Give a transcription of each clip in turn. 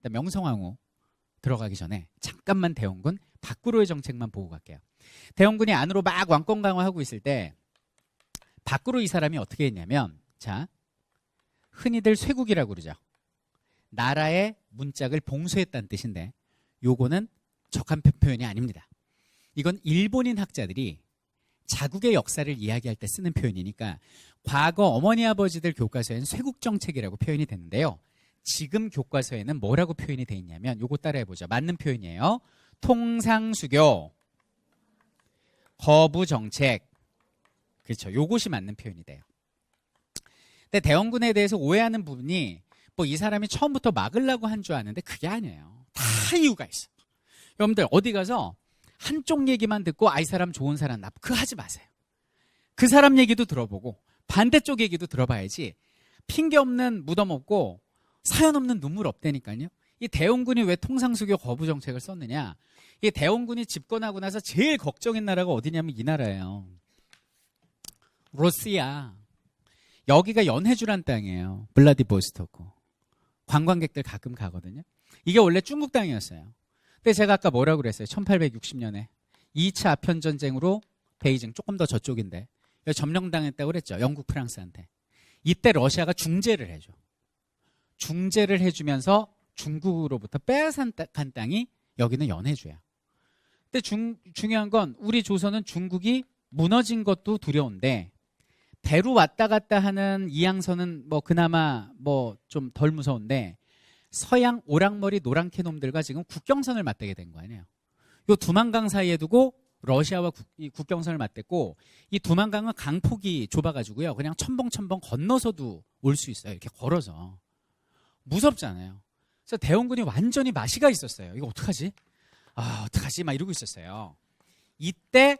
일단 명성황후 들어가기 전에 잠깐만 대원군 밖으로의 정책만 보고 갈게요. 대원군이 안으로 막 왕권 강화하고 있을 때 밖으로 이 사람이 어떻게 했냐면, 자, 흔히들 쇄국이라고 그러죠. 나라의 문짝을 봉쇄했다는 뜻인데 요거는 적합한 표현이 아닙니다. 이건 일본인 학자들이 자국의 역사를 이야기할 때 쓰는 표현이니까 과거 어머니 아버지들 교과서에는 쇄국정책이라고 표현이 되는데요. 지금 교과서에는 뭐라고 표현이 돼 있냐면 요거 따라해보죠. 맞는 표현이에요. 통상수교 거부정책. 그렇죠. 요것이 맞는 표현이 돼요. 근데 대원군에 대해서 오해하는 부분이 뭐 이 사람이 처음부터 막으려고 한 줄 아는데 그게 아니에요. 다 이유가 있어. 여러분들 어디 가서 한쪽 얘기만 듣고 이 사람 좋은 사람 나쁘 그거 하지 마세요. 그 사람 얘기도 들어보고 반대쪽 얘기도 들어봐야지. 핑계 없는 무덤 없고 사연 없는 눈물 없다니까요. 이 대원군이 왜 통상수교 거부 정책을 썼느냐. 이 대원군이 집권하고 나서 제일 걱정인 나라가 어디냐면 이 나라예요. 러시아. 여기가 연해주란 땅이에요. 블라디보스토크. 관광객들 가끔 가거든요. 이게 원래 중국 땅이었어요. 근데 제가 아까 뭐라고 그랬어요? 1860년에 2차 아편전쟁으로 베이징 조금 더 저쪽인데 점령당했다고 그랬죠. 영국 프랑스한테. 이때 러시아가 중재를 해줘. 중재를 해주면서 중국으로부터 빼앗은 땅이 여기는 연해주야. 근데 중요한 건 우리 조선은 중국이 무너진 것도 두려운데 배로 왔다 갔다 하는 이양선은 뭐 그나마 뭐 좀 덜 무서운데 서양 오랑머리 노랑캐 놈들과 지금 국경선을 맞대게 된 거 아니에요. 요 두만강 사이에 두고 러시아와 국경선을 맞댔고 이 두만강은 강폭이 좁아가지고요. 그냥 첨벙첨벙 건너서도 올 수 있어요. 이렇게 걸어서. 무섭잖아요. 그래서 대원군이 완전히 마시가 있었어요. 이거 어떡하지? 어떡하지? 막 이러고 있었어요. 이때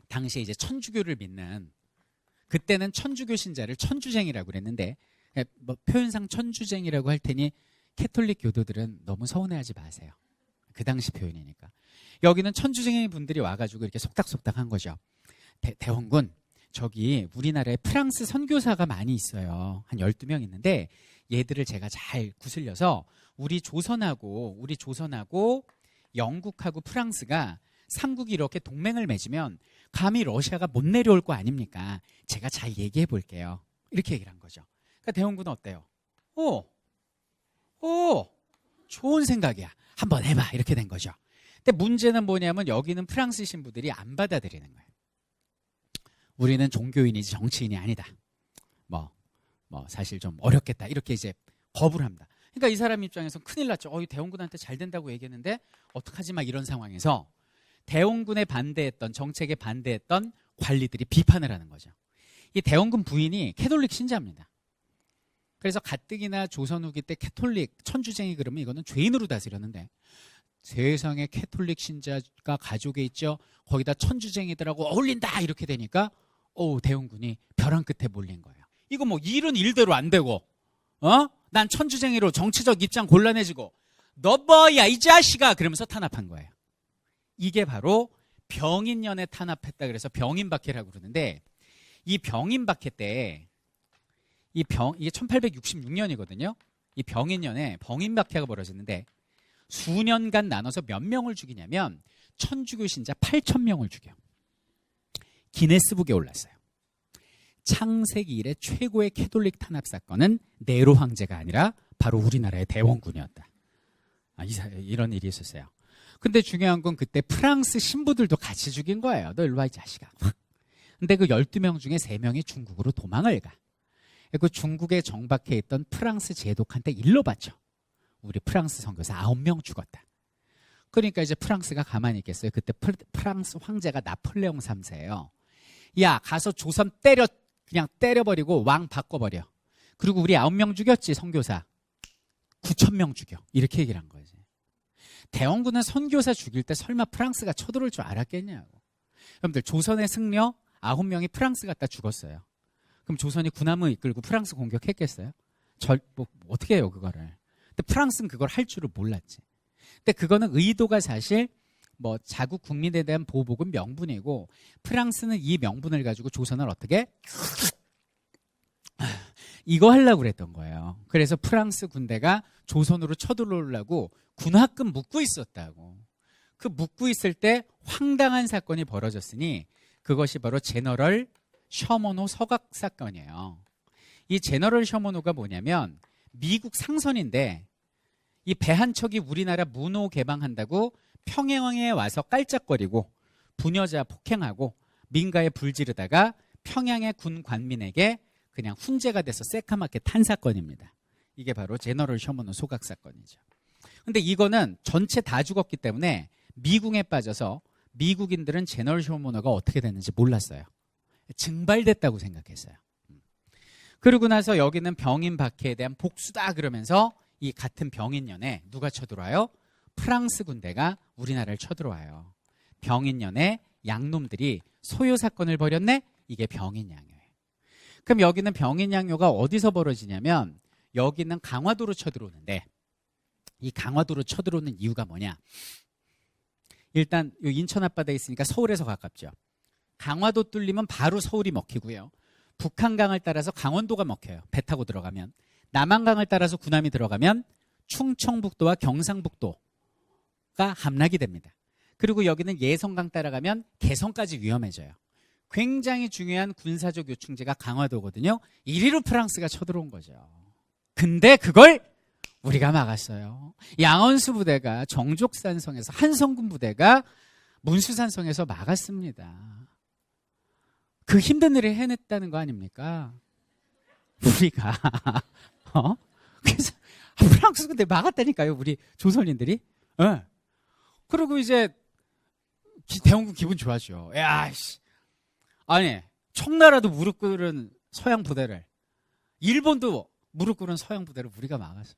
당시에 이제 천주교를 믿는 그때는 천주교 신자를 천주쟁이라고 그랬는데 뭐 표현상 천주쟁이라고 할 테니 캐톨릭 교도들은 너무 서운해하지 마세요. 그 당시 표현이니까. 여기는 천주쟁이 분들이 와가지고 이렇게 속닥속닥 한 거죠. 대원군 저기 우리나라에 프랑스 선교사가 많이 있어요. 한 12명 있는데 얘들을 제가 잘 구슬려서 우리 조선하고 영국하고 프랑스가 삼국이 이렇게 동맹을 맺으면 감히 러시아가 못 내려올 거 아닙니까? 제가 잘 얘기해 볼게요. 이렇게 얘기를 한 거죠. 그러니까 대원군은 어때요? 좋은 생각이야. 한번 해봐. 이렇게 된 거죠. 근데 문제는 뭐냐면 여기는 프랑스 신부들이 안 받아들이는 거예요. 우리는 종교인이지 정치인이 아니다. 뭐 사실 좀 어렵겠다. 이렇게 이제 거부를 합니다. 그러니까 이 사람 입장에서 큰일 났죠. 이 대원군한테 잘 된다고 얘기했는데 어떡하지? 막 이런 상황에서 대원군에 반대했던 정책에 반대했던 관리들이 비판을 하는 거죠. 이 대원군 부인이 캐톨릭 신자입니다. 그래서 가뜩이나 조선 후기 때 캐톨릭 천주쟁이 그러면 이거는 죄인으로 다스렸는데 세상에 캐톨릭 신자가 가족에 있죠. 거기다 천주쟁이들하고 어울린다 이렇게 되니까 대원군이 벼랑 끝에 몰린 거예요. 이거 뭐 일은 일대로 안 되고 난 천주쟁이로 정치적 입장 곤란해지고 너 뭐야 이 자식아 그러면서 탄압한 거예요. 이게 바로 병인년에 탄압했다 그래서 병인박해라고 그러는데 이 병인박해 때 이게 1866년이거든요. 이 병인년에 병인박해가 벌어졌는데 수년간 나눠서 몇 명을 죽이냐면 천주교 신자 8,000명을 죽여. 기네스북에 올랐어요. 창세기 이래 최고의 캐톨릭 탄압 사건은 네로 황제가 아니라 바로 우리나라의 대원군이었다. 이런 일이 있었어요. 근데 중요한 건 그때 프랑스 신부들도 같이 죽인 거예요. 너 일로 와 이 자식아. 근데 그 12명 중에 3명이 중국으로 도망을 가. 그 중국에 정박해 있던 프랑스 제독한테 일러 바쳐. 우리 프랑스 선교사 9명 죽었다. 그러니까 이제 프랑스가 가만히 있겠어요. 그때 프랑스 황제가 나폴레옹 3세예요. 야 가서 조선 그냥 때려버리고 왕 바꿔버려. 그리고 우리 9명 죽였지 선교사. 9,000명 죽여. 이렇게 얘기를 한 거지. 대원군은 선교사 죽일 때 설마 프랑스가 쳐들어올 줄 알았겠냐고. 여러분들 조선의 승려 9명이 프랑스 갔다 죽었어요. 그럼 조선이 군함을 이끌고 프랑스 공격했겠어요? 뭐 어떻게 해요 그거를. 근데 프랑스는 그걸 할 줄을 몰랐지. 근데 그거는 의도가 사실 뭐 자국 국민에 대한 보복은 명분이고 프랑스는 이 명분을 가지고 조선을 어떻게 이거 하려고 그랬던 거예요. 그래서 프랑스 군대가 조선으로 쳐들어오려고 군화금 묶고 있었다고. 그 묶고 있을 때 황당한 사건이 벌어졌으니 그것이 바로 제너럴 셔먼호 서각 사건이에요. 이 제너럴 셔먼호가 뭐냐면 미국 상선인데 이 배 한 척이 우리나라 문호 개방한다고 평양에 와서 깔짝거리고 부녀자 폭행하고 민가에 불지르다가 평양의 군 관민에게 그냥 훈제가 돼서 새까맣게 탄 사건입니다. 이게 바로 제너럴 셔먼호 소각 사건이죠. 근데 이거는 전체 다 죽었기 때문에 미궁에 빠져서 미국인들은 제너럴 셔먼호가 어떻게 됐는지 몰랐어요. 증발됐다고 생각했어요. 그러고 나서 여기는 병인 박해에 대한 복수다 그러면서 이 같은 병인년에 누가 쳐들어와요? 프랑스 군대가 우리나라를 쳐들어와요. 병인년에 양놈들이 소요 사건을 벌였네? 이게 병인양요예요. 그럼 여기는 병인양요가 어디서 벌어지냐면 여기는 강화도로 쳐들어오는데 이 강화도로 쳐들어오는 이유가 뭐냐? 일단 인천 앞바다에 있으니까 서울에서 가깝죠. 강화도 뚫리면 바로 서울이 먹히고요. 북한강을 따라서 강원도가 먹혀요. 배 타고 들어가면. 남한강을 따라서 군함이 들어가면 충청북도와 경상북도가 함락이 됩니다. 그리고 여기는 예성강 따라가면 개성까지 위험해져요. 굉장히 중요한 군사적 요충지가 강화도거든요. 이리로 프랑스가 쳐들어온 거죠. 근데 그걸 우리가 막았어요. 양원수 부대가 정족산성에서 한성군 부대가 문수산성에서 막았습니다. 그 힘든 일을 해냈다는 거 아닙니까? 우리가 그래서 프랑스 군대 막았다니까요. 우리 조선인들이. 네. 그리고 이제 대원군 기분 좋아져. 야, 씨. 아니 청나라도 무릎 꿇은 서양 부대를 일본도 무릎 꿇은 서양 부대를 우리가 막았어.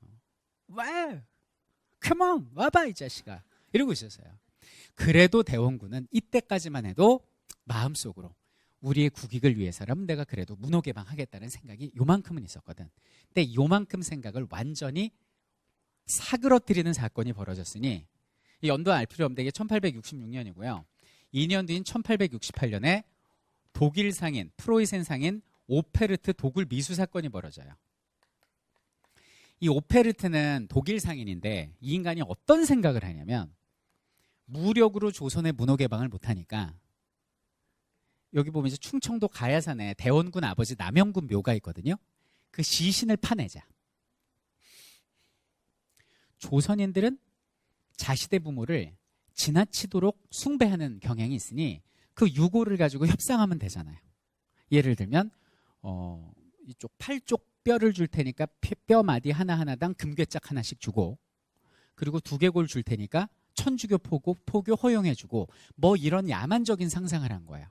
왜? Come on, 와봐 이 자식아. 이러고 있었어요. 그래도 대원군은 이때까지만 해도 마음속으로 우리의 국익을 위해서라면 내가 그래도 문호 개방하겠다는 생각이 요만큼은 있었거든. 근데 요만큼 생각을 완전히 사그러뜨리는 사건이 벌어졌으니 이 연도 알 필요 없는데 이게 1866년이고요. 2년 뒤인 1868년에 독일 상인, 프로이센 상인 오페르트 도굴 미수 사건이 벌어져요. 이 오페르트는 독일 상인인데 이 인간이 어떤 생각을 하냐면 무력으로 조선의 문호 개방을 못하니까 여기 보면 이제 충청도 가야산에 대원군 아버지 남영군 묘가 있거든요. 그 시신을 파내자. 조선인들은 자신의 부모를 지나치도록 숭배하는 경향이 있으니 그 유고를 가지고 협상하면 되잖아요. 예를 들면 이쪽 팔 쪽 뼈를 줄 테니까 뼈 마디 하나하나당 금괴짝 하나씩 주고 그리고 두개골 줄 테니까 천주교 포교 허용해주고 뭐 이런 야만적인 상상을 한 거예요.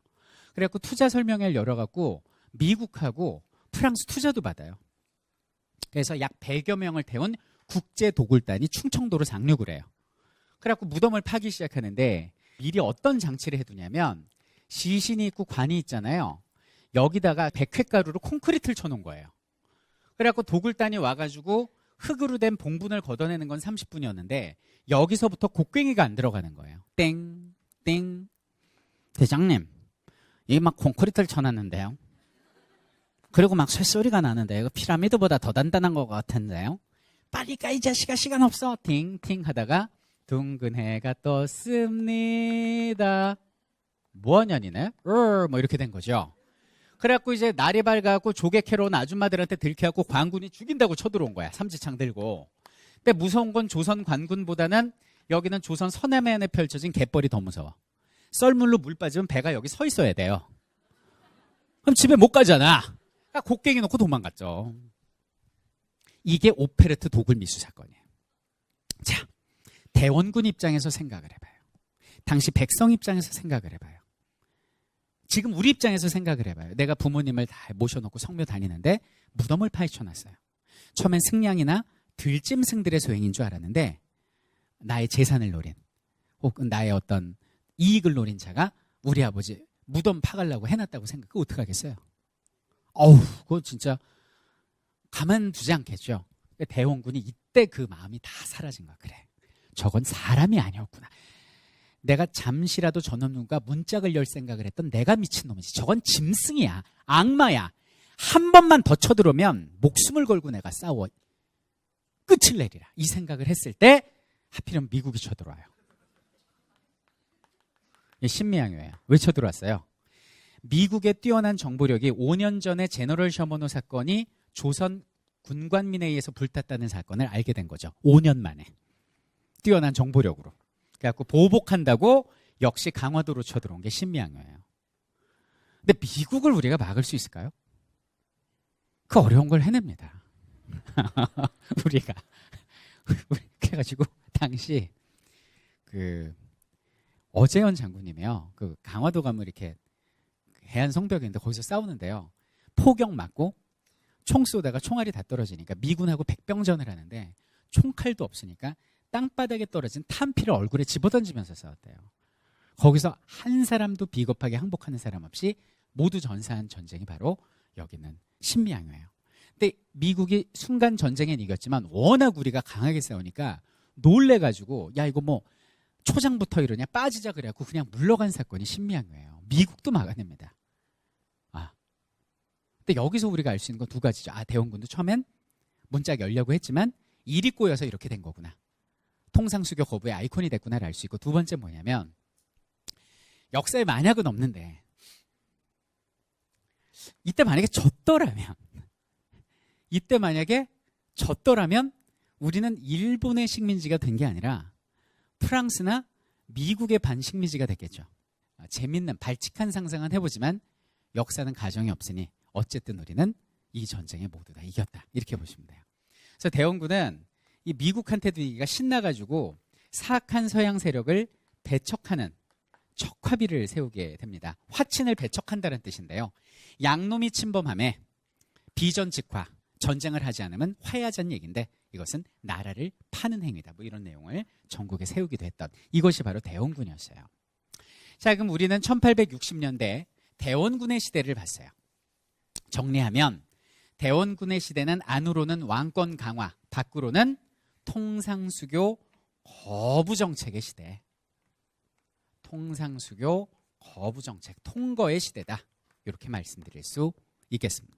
그래갖고 투자 설명회를 열어갖고 미국하고 프랑스 투자도 받아요. 그래서 약 100여 명을 태운 국제도굴단이 충청도로 상륙을 해요. 그래갖고 무덤을 파기 시작하는데 미리 어떤 장치를 해두냐면 시신이 있고 관이 있잖아요. 여기다가 백회가루로 콘크리트를 쳐놓은 거예요. 그래갖고 도굴단이 와가지고 흙으로 된 봉분을 걷어내는 건 30분이었는데 여기서부터 곡괭이가 안 들어가는 거예요. 땡, 땡. 대장님, 이게 막 콘크리트를 쳐놨는데요. 그리고 막 쇳소리가 나는데 이거 피라미드보다 더 단단한 것 같은데요. 빨리 가 이 자식아 시간 없어. 팅팅 하다가 둥근 해가 떴습니다. 뭐하냐니네? 뭐 이렇게 된 거죠. 그래갖고 이제 날이 밝아갖고 조개 캐러 온 아줌마들한테 들켜갖고 관군이 죽인다고 쳐들어온 거야. 삼지창 들고. 근데 무서운 건 조선 관군보다는 여기는 조선 서남해안에 펼쳐진 갯벌이 더 무서워. 썰물로 물 빠지면 배가 여기 서 있어야 돼요. 그럼 집에 못 가잖아. 그러니까 곡괭이 놓고 도망갔죠. 이게 오페르트 도굴 미수 사건이에요. 자, 대원군 입장에서 생각을 해봐요. 당시 백성 입장에서 생각을 해봐요. 지금 우리 입장에서 생각을 해봐요. 내가 부모님을 다 모셔놓고 성묘 다니는데 무덤을 파헤쳐놨어요. 처음엔 승량이나 들짐승들의 소행인 줄 알았는데 나의 재산을 노린 혹은 나의 어떤 이익을 노린 자가 우리 아버지 무덤 파가려고 해놨다고 생각. 그거 어떡하겠어요? 어우, 그거 진짜 가만두지 않겠죠. 대원군이 이때 그 마음이 다 사라진 거야. 그래, 저건 사람이 아니었구나. 내가 잠시라도 저놈과 문짝을 열 생각을 했던 내가 미친놈이지. 저건 짐승이야. 악마야. 한 번만 더 쳐들어오면 목숨을 걸고 내가 싸워 끝을 내리라. 이 생각을 했을 때 하필이면 미국이 쳐들어와요. 신미양요예요. 왜 쳐들어왔어요? 미국의 뛰어난 정보력이 5년 전에 제너럴 셔먼호 사건이 조선 군관민에 의해서 불탔다는 사건을 알게 된 거죠. 5년 만에. 뛰어난 정보력으로. 그래갖고 보복한다고 역시 강화도로 쳐들어온 게 신미양요예요. 근데 미국을 우리가 막을 수 있을까요? 그 어려운 걸 해냅니다. 우리가. 그래가지고 당시 그 어재현 장군님이요. 그 강화도 가면 이렇게 해안 성벽이 있는데 거기서 싸우는데요. 포격 맞고 총 쏘다가 총알이 다 떨어지니까 미군하고 백병전을 하는데 총칼도 없으니까 땅바닥에 떨어진 탄피를 얼굴에 집어던지면서 싸웠대요. 거기서 한 사람도 비겁하게 항복하는 사람 없이 모두 전사한 전쟁이 바로 여기는 신미양요예요. 근데 미국이 순간 전쟁엔 이겼지만 워낙 우리가 강하게 싸우니까 놀래가지고 야 이거 뭐 초장부터 이러냐 빠지자 그래갖고 그냥 물러간 사건이 신미양요예요. 미국도 막아냅니다. 근데 여기서 우리가 알 수 있는 건 두 가지죠. 대원군도 처음엔 문짝 열려고 했지만 일이 꼬여서 이렇게 된 거구나. 통상수교 거부의 아이콘이 됐구나를 알 수 있고, 두 번째 뭐냐면 역사에 만약은 없는데 이때 만약에 졌더라면 우리는 일본의 식민지가 된 게 아니라 프랑스나 미국의 반식민지가 됐겠죠. 재밌는 발칙한 상상은 해보지만 역사는 가정이 없으니 어쨌든 우리는 이 전쟁에 모두 다 이겼다. 이렇게 보시면 돼요. 그래서 대원군은 이 미국한테도 이기가 신나가지고 사악한 서양 세력을 배척하는 척화비를 세우게 됩니다. 화친을 배척한다는 뜻인데요. 양놈이 침범함에 비전직화, 전쟁을 하지 않으면 화해하자는 얘기인데 이것은 나라를 파는 행위다. 뭐 이런 내용을 전국에 세우기도 했던 이것이 바로 대원군이었어요. 자, 그럼 우리는 1860년대 대원군의 시대를 봤어요. 정리하면 대원군의 시대는 안으로는 왕권 강화, 밖으로는 통상수교 거부정책의 시대. 통상수교 거부정책, 통거의 시대다. 이렇게 말씀드릴 수 있겠습니다.